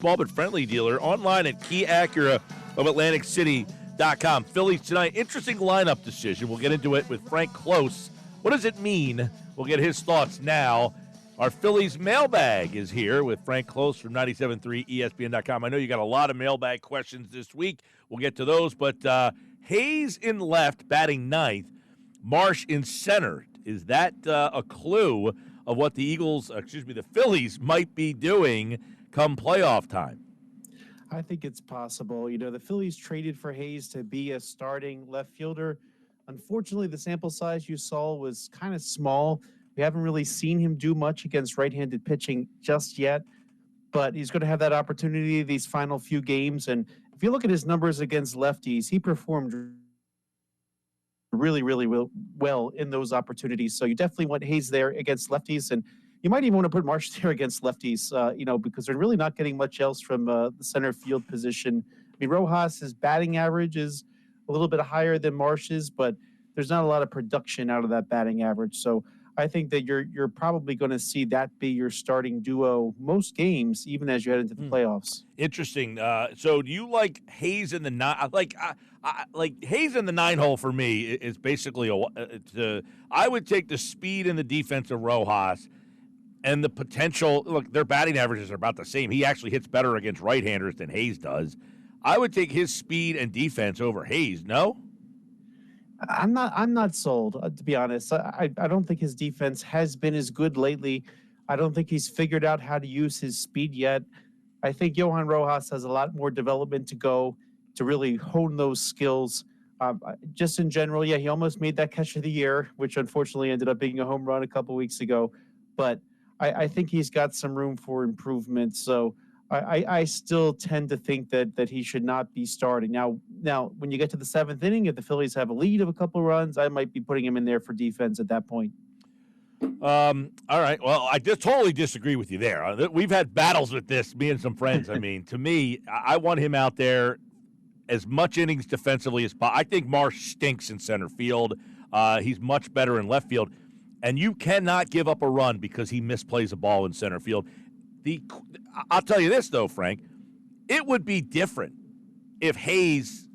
small but friendly dealer. Online at Key Acura of AtlanticCity.com. Phillies tonight. Interesting lineup decision. We'll get into it with Frank Klose. What does it mean? We'll get his thoughts now. Our Phillies mailbag is here with Frank Klose from 97.3 ESPN.com. I know you got a lot of mailbag questions this week. We'll get to those. But Hayes in left, batting ninth. Marsh in center. Is that a clue of what the Phillies might be doing come playoff time? I think it's possible. The Phillies traded for Hayes to be a starting left fielder. Unfortunately, the sample size you saw was kind of small. We haven't really seen him do much against right-handed pitching just yet, but he's going to have that opportunity these final few games. And if you look at his numbers against lefties, he performed really, really well in those opportunities. So you definitely want Hayes there against lefties, and you might even want to put Marsh there against lefties, because they're really not getting much else from the center field position. I mean, Rojas' batting average is a little bit higher than Marsh's, but there's not a lot of production out of that batting average. So I think that you're probably going to see that be your starting duo most games, even as you head into the playoffs. Interesting. So do you like Hayes in the nine? Like Hayes in the 9-hole for me is basically I would take the speed and the defense of Rojas and the potential. Look, their batting averages are about the same. He actually hits better against right-handers than Hayes does. I would take his speed and defense over Hayes. No? I'm not sold, to be honest. I don't think his defense has been as good lately. I don't think he's figured out how to use his speed yet. I think Johan Rojas has a lot more development to go to really hone those skills. Just in general, yeah, he almost made that catch of the year, which unfortunately ended up being a home run a couple weeks ago. But I think he's got some room for improvement. So I still tend to think that he should not be starting. Now, when you get to the seventh inning, if the Phillies have a lead of a couple of runs, I might be putting him in there for defense at that point. All right. Well, I just totally disagree with you there. We've had battles with this, me and some friends. I mean, to me, I want him out there as much innings defensively as possible. I think Marsh stinks in center field. He's much better in left field. And you cannot give up a run because he misplays a ball in center field. I'll tell you this, though, Frank. It would be different if Hayes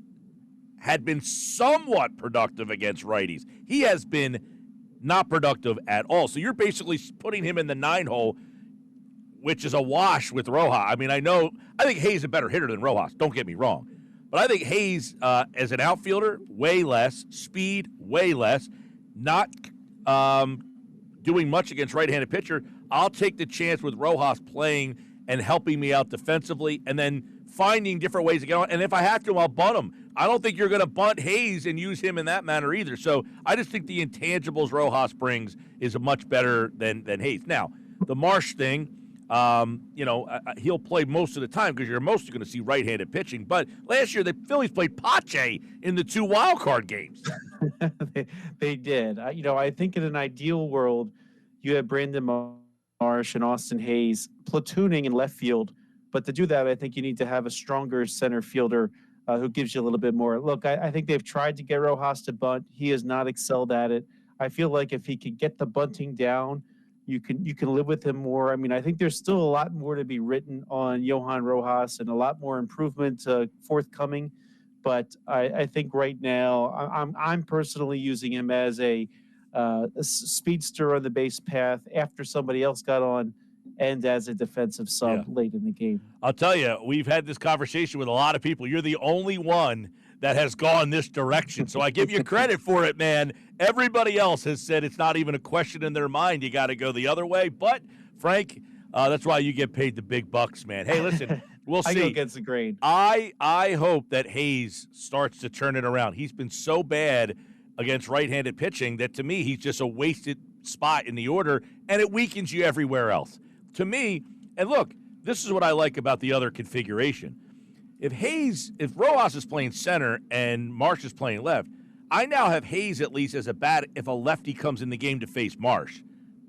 had been somewhat productive against righties. He has been not productive at all. So you're basically putting him in the 9-hole, which is a wash with Rojas. I mean, I think Hayes is a better hitter than Rojas. Don't get me wrong. But I think Hayes, as an outfielder, way less. Speed, way less. Not doing much against right-handed pitcher. I'll take the chance with Rojas playing and helping me out defensively and then finding different ways to get on. And if I have to, I'll bunt him. I don't think you're going to bunt Hayes and use him in that manner either. So I just think the intangibles Rojas brings is much better than Hayes. Now, the Marsh thing, he'll play most of the time because you're mostly going to see right-handed pitching. But last year, the Phillies played Pache in the 2 wild-card games. They did. I think in an ideal world, you have Brandon Marsh and Austin Hayes platooning in left field. But to do that, I think you need to have a stronger center fielder who gives you a little bit more. Look, I think they've tried to get Rojas to bunt. He has not excelled at it. I feel like if he could get the bunting down, you can live with him more. I mean, I think there's still a lot more to be written on Johan Rojas and a lot more improvement forthcoming. But I think right now I'm personally using him as a speedster on the base path after somebody else got on, and as a defensive sub late in the game. I'll tell you, we've had this conversation with a lot of people. You're the only one that has gone this direction, so I give you credit for it, man. Everybody else has said it's not even a question in their mind. You got to go the other way. But, Frank, that's why you get paid the big bucks, man. Hey, listen, we'll see. I go against the grain. I hope that Hayes starts to turn it around. He's been so bad against right-handed pitching that, to me, he's just a wasted spot in the order, and it weakens you everywhere else. To me, and look, this is what I like about the other configuration. If Rojas is playing center and Marsh is playing left, I now have Hayes at least as a bat if a lefty comes in the game to face Marsh.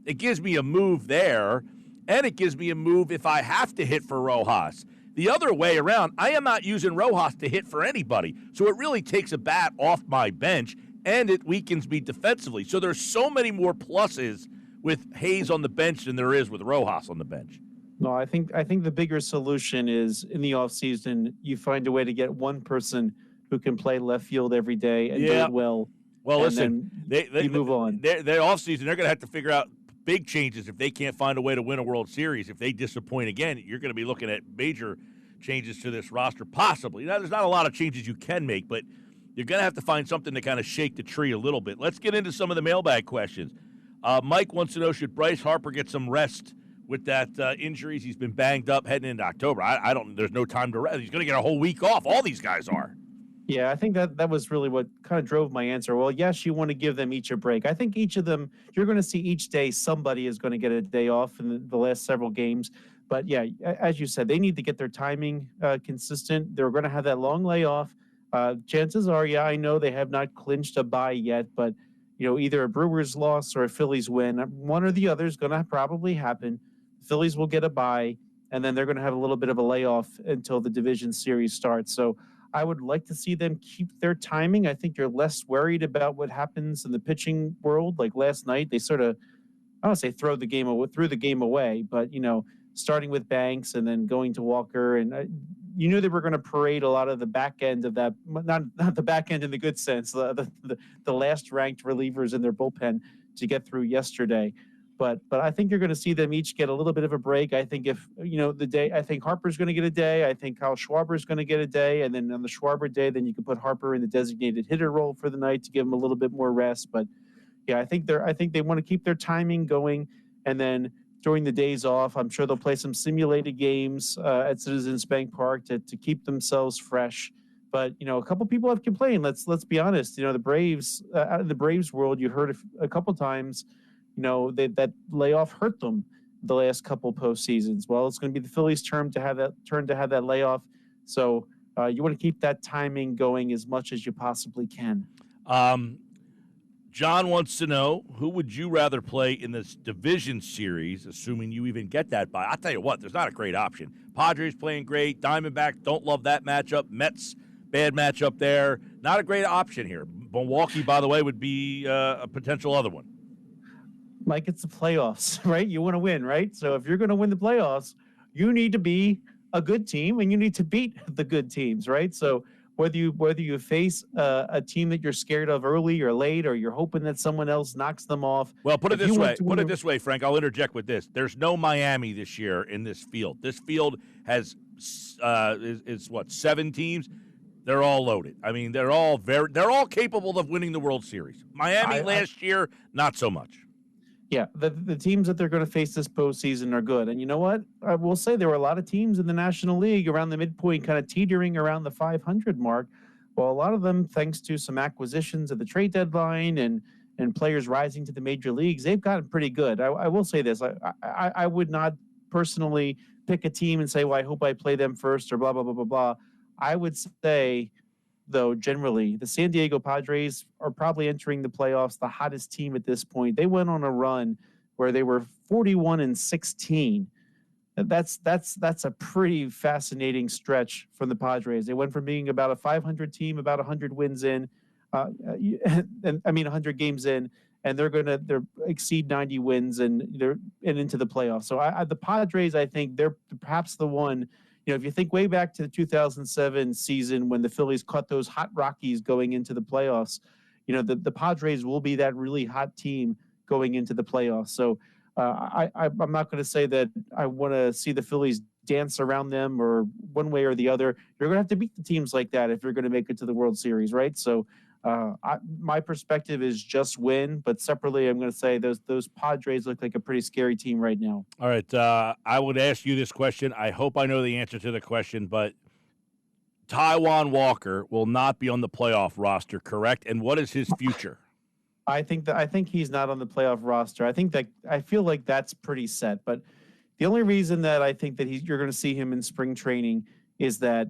It gives me a move there, and it gives me a move if I have to hit for Rojas. The other way around, I am not using Rojas to hit for anybody, so it really takes a bat off my bench, and it weakens me defensively. So there's so many more pluses with Hayes on the bench than there is with Rojas on the bench. No, I think the bigger solution is in the offseason, you find a way to get one person who can play left field every day and do Yeah. it well, Well, and listen, then they they you move on. their offseason, they're going to have to figure out big changes if they can't find a way to win a World Series. If they disappoint again, you're going to be looking at major changes to this roster, possibly. Now, there's not a lot of changes you can make, but you're going to have to find something to kind of shake the tree a little bit. Let's get into some of the mailbag questions. Mike wants to know, should Bryce Harper get some rest with that injuries? He's been banged up heading into October. I don't. There's no time to rest. He's going to get a whole week off. All these guys are. Yeah, I think that was really what kind of drove my answer. Well, yes, you want to give them each a break. I think each of them, you're going to see each day somebody is going to get a day off in the last several games. But yeah, as you said, they need to get their timing consistent. They're going to have that long layoff. Chances are, yeah, I know they have not clinched a bye yet, but either a Brewers loss or a Phillies win, one or the other is going to probably happen. Phillies will get a bye, and then they're going to have a little bit of a layoff until the division series starts. So I would like to see them keep their timing. I think you're less worried about what happens in the pitching world. Like last night, they sort of, I don't say threw the game away, but starting with Banks and then going to Walker, and you knew they were going to parade a lot of the back end of that, not the back end in the good sense, the last ranked relievers in their bullpen to get through yesterday. But I think you're going to see them each get a little bit of a break. I think if the day, I think Harper's going to get a day. I think Kyle Schwarber's going to get a day, and then on the Schwarber day, then you can put Harper in the designated hitter role for the night to give him a little bit more rest. But yeah, I think they want to keep their timing going, and then during the days off, I'm sure they'll play some simulated games at Citizens Bank Park to keep themselves fresh. But a couple people have complained. Let's be honest. The Braves, out of the Braves world, you heard a couple times that layoff hurt them the last couple postseasons. Well, it's going to be the Phillies' turn to have that layoff. So you want to keep that timing going as much as you possibly can. John wants to know, who would you rather play in this division series, assuming you even get that bye? I'll tell you what, there's not a great option. Padres playing great. Diamondbacks don't love that matchup. Mets, bad matchup there. Not a great option here. Milwaukee, by the way, would be a potential other one. Mike, it's the playoffs, right? You want to win, right? So if you're going to win the playoffs, you need to be a good team and you need to beat the good teams, right? So whether you face a team that you're scared of early or late, or you're hoping that someone else knocks them off. Well, put it this way, Frank. I'll interject with this. There's no Miami this year in this field. This field has is what, 7 teams? They're all loaded. I mean, they're all capable of winning the World Series. Miami last year, not so much. Yeah, the teams that they're going to face this postseason are good. And you know what? I will say there were a lot of teams in the National League around the midpoint, kind of teetering around the 500 mark. Well, a lot of them, thanks to some acquisitions at the trade deadline and players rising to the major leagues, they've gotten pretty good. I will say this. I would not personally pick a team and say, well, I hope I play them first or blah, blah, blah, blah, blah. I would say, though, generally, the San Diego Padres are probably entering the playoffs, the hottest team at this point. They went on a run where they were 41-16. That's a pretty fascinating stretch from the Padres. They went from being about a 500 team, about 100 wins in, 100 games in, and they're exceed 90 wins and into the playoffs. So the Padres, I think they're perhaps the one. If you think way back to the 2007 season when the Phillies caught those hot Rockies going into the playoffs, the Padres will be that really hot team going into the playoffs. So I'm not going to say that I want to see the Phillies dance around them or one way or the other. You're going to have to beat the teams like that if you're going to make it to the World Series, right? So my perspective is just win, but separately, I'm going to say those Padres look like a pretty scary team right now. All right, I would ask you this question. I hope I know the answer to the question, but Taijuan Walker will not be on the playoff roster, correct? And what is his future? I think he's not on the playoff roster. I feel like that's pretty set. But the only reason that I think that you're going to see him in spring training is that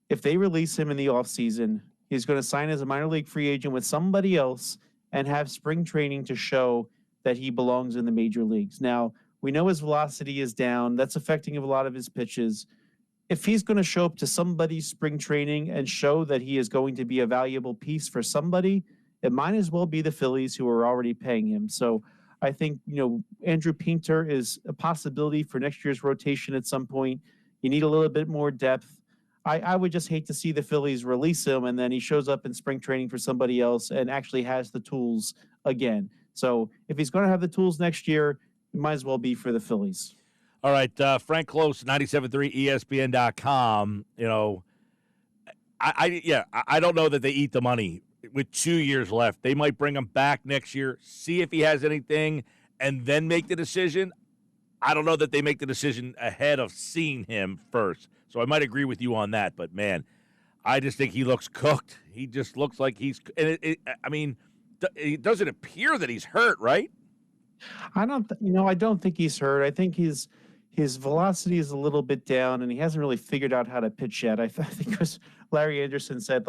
if they release him in the offseason, he's going to sign as a minor league free agent with somebody else and have spring training to show that he belongs in the major leagues. Now, we know his velocity is down. That's affecting a lot of his pitches. If he's going to show up to somebody's spring training and show that he is going to be a valuable piece for somebody, it might as well be the Phillies who are already paying him. So I think, Andrew Painter is a possibility for next year's rotation at some point. You need a little bit more depth. I would just hate to see the Phillies release him and then he shows up in spring training for somebody else and actually has the tools again. So if he's going to have the tools next year, it might as well be for the Phillies. All right, Frank Klose, 97.3 ESPN.com. I don't know that they eat the money with 2 years left. They might bring him back next year, see if he has anything, and then make the decision. I don't know that they make the decision ahead of seeing him first. So I might agree with you on that. But, man, I just think he looks cooked. He just looks like he's – it doesn't appear that he's hurt, right? I don't think he's hurt. I think his velocity is a little bit down, and he hasn't really figured out how to pitch yet. I think because Larry Anderson said,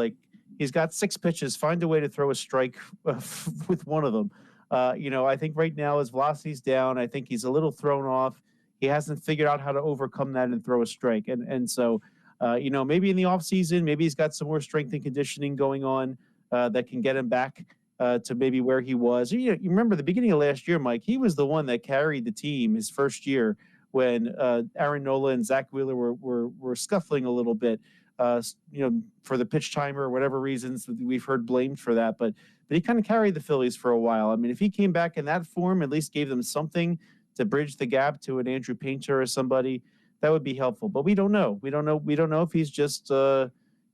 he's got 6 pitches. Find a way to throw a strike with one of them. I think right now his velocity's down. I think he's a little thrown off. He hasn't figured out how to overcome that and throw a strike. And so, maybe in the offseason, maybe he's got some more strength and conditioning going on that can get him back to maybe where he was. You remember the beginning of last year, Mike, he was the one that carried the team his first year when Aaron Nola and Zach Wheeler were scuffling a little bit, for the pitch timer or whatever reasons we've heard blamed for that. But he kind of carried the Phillies for a while. I mean, if he came back in that form, at least gave them something to bridge the gap to an Andrew Painter or somebody, that would be helpful. But we don't know. We don't know if he's just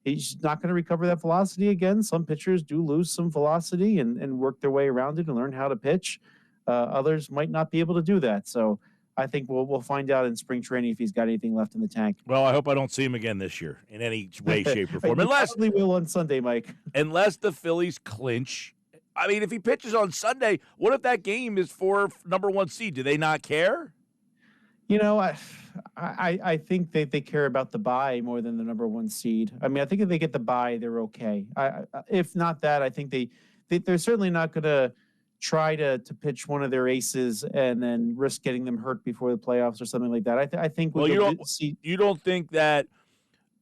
he's not going to recover that velocity again. Some pitchers do lose some velocity and work their way around it and learn how to pitch. Others might not be able to do that. So I think we'll find out in spring training if he's got anything left in the tank. Well, I hope I don't see him again this year in any way, shape, or form. You probably will on Sunday, Mike. Unless the Phillies clinch. I mean, if he pitches on Sunday, what if that game is for number 1 seed? Do they not care? I think they care about the bye more than the number 1 seed. I mean, I think if they get the bye, they're okay. If not that, I think they're certainly not going to try to pitch one of their aces and then risk getting them hurt before the playoffs or something like that. I think you don't think that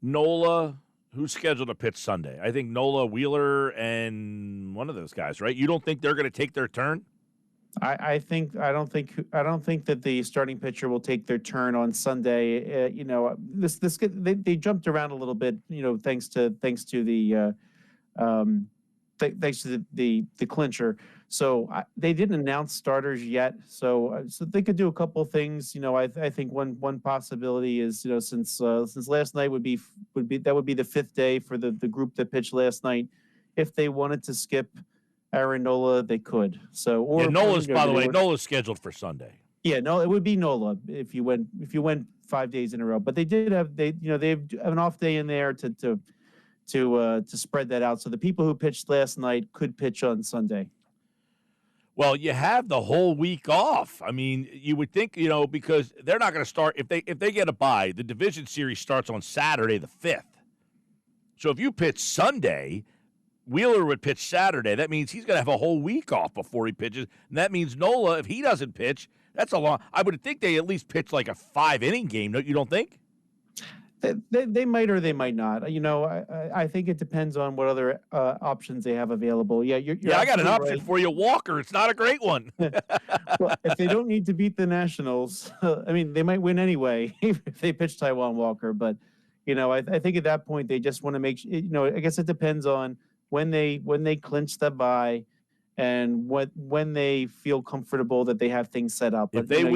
Nola, who's scheduled to pitch Sunday? I think Nola, Wheeler, and one of those guys, right? You don't think they're going to take their turn? I don't think that the starting pitcher will take their turn on Sunday. They jumped around a little bit, thanks to the clincher. So they didn't announce starters yet. So they could do a couple of things. I think one possibility is, since last night would be the 5th day for the group that pitched last night. If they wanted to skip Aaron Nola, they could. So Nola's Nola's scheduled for Sunday. Yeah, no, it would be Nola if you went 5 days in a row. But they have an off day in there to spread that out. So the people who pitched last night could pitch on Sunday. Well, you have the whole week off. I mean, you would think, because they're not going to start if they get a bye. The division series starts on Saturday the 5th. So if you pitch Sunday, Wheeler would pitch Saturday. That means he's going to have a whole week off before he pitches. And that means Nola, if he doesn't pitch, that's a long. I would think they at least pitch like a 5-inning game. You don't think? They might or they might not. I think it depends on what other options they have available. Yeah, I got an option for you, Walker. It's not a great one. Well, if they don't need to beat the Nationals, they might win anyway if they pitch Taijuan Walker. But I think at that point they just want to make. I guess it depends on when they clinch the bye and when they feel comfortable that they have things set up. But if they win,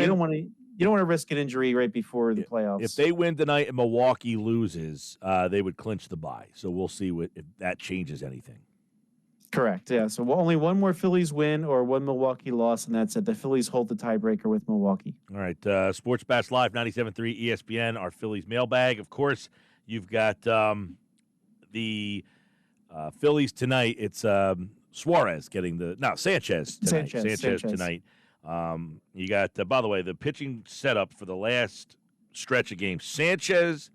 you don't want to risk an injury right before the playoffs. If they win tonight and Milwaukee loses, they would clinch the bye. So we'll see if that changes anything. Correct. Yeah. So only one more Phillies win or one Milwaukee loss, and that's it. The Phillies hold the tiebreaker with Milwaukee. All right. Sports Bash Live, 97.3 ESPN, our Phillies mailbag. Of course, you've got the Phillies tonight. It's Suarez getting Sanchez tonight. Sanchez tonight. You got, by the way, the pitching setup for the last stretch of games. Sanchez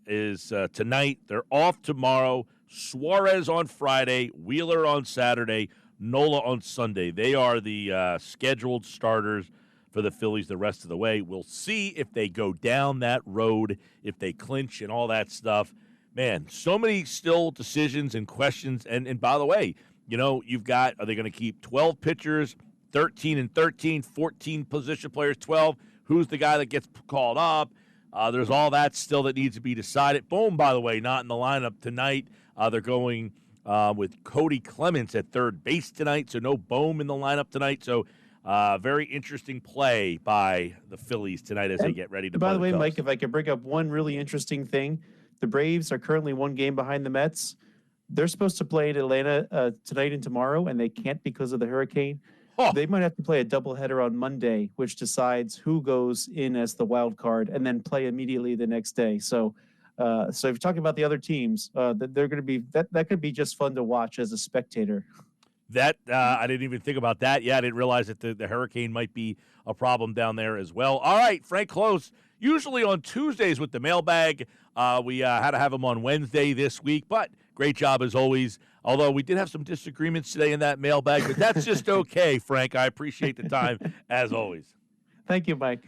is tonight. They're off tomorrow. Suarez on Friday. Wheeler on Saturday. Nola on Sunday. They are the scheduled starters for the Phillies the rest of the way. We'll see if they go down that road, if they clinch and all that stuff. Man, so many still decisions and questions. And by the way, You've got, are they going to keep 12 pitchers, 13 and 13, 14 position players, 12? Who's the guy that gets called up? There's all that still that needs to be decided. Bohm, by the way, not in the lineup tonight. They're going with Cody Clements at third base tonight, so no Bohm in the lineup tonight. So very interesting play by the Phillies tonight as they get ready to play By the way, Cubs. Mike, if I could bring up one really interesting thing, the Braves are currently one game behind the Mets. They're supposed to play in Atlanta tonight and tomorrow, and they can't because of the hurricane. Oh. They might have to play a doubleheader on Monday, which decides who goes in as the wild card, and then play immediately the next day. So if you're talking about the other teams, they're going to be that could be just fun to watch as a spectator. That I didn't even think about that. Yeah, I didn't realize that the hurricane might be a problem down there as well. All right, Frank Klose, usually on Tuesdays with the mailbag. We had to have him on Wednesday this week, but great job as always. Although we did have some disagreements today in that mailbag, but that's just okay, Frank. I appreciate the time as always. Thank you, Mike.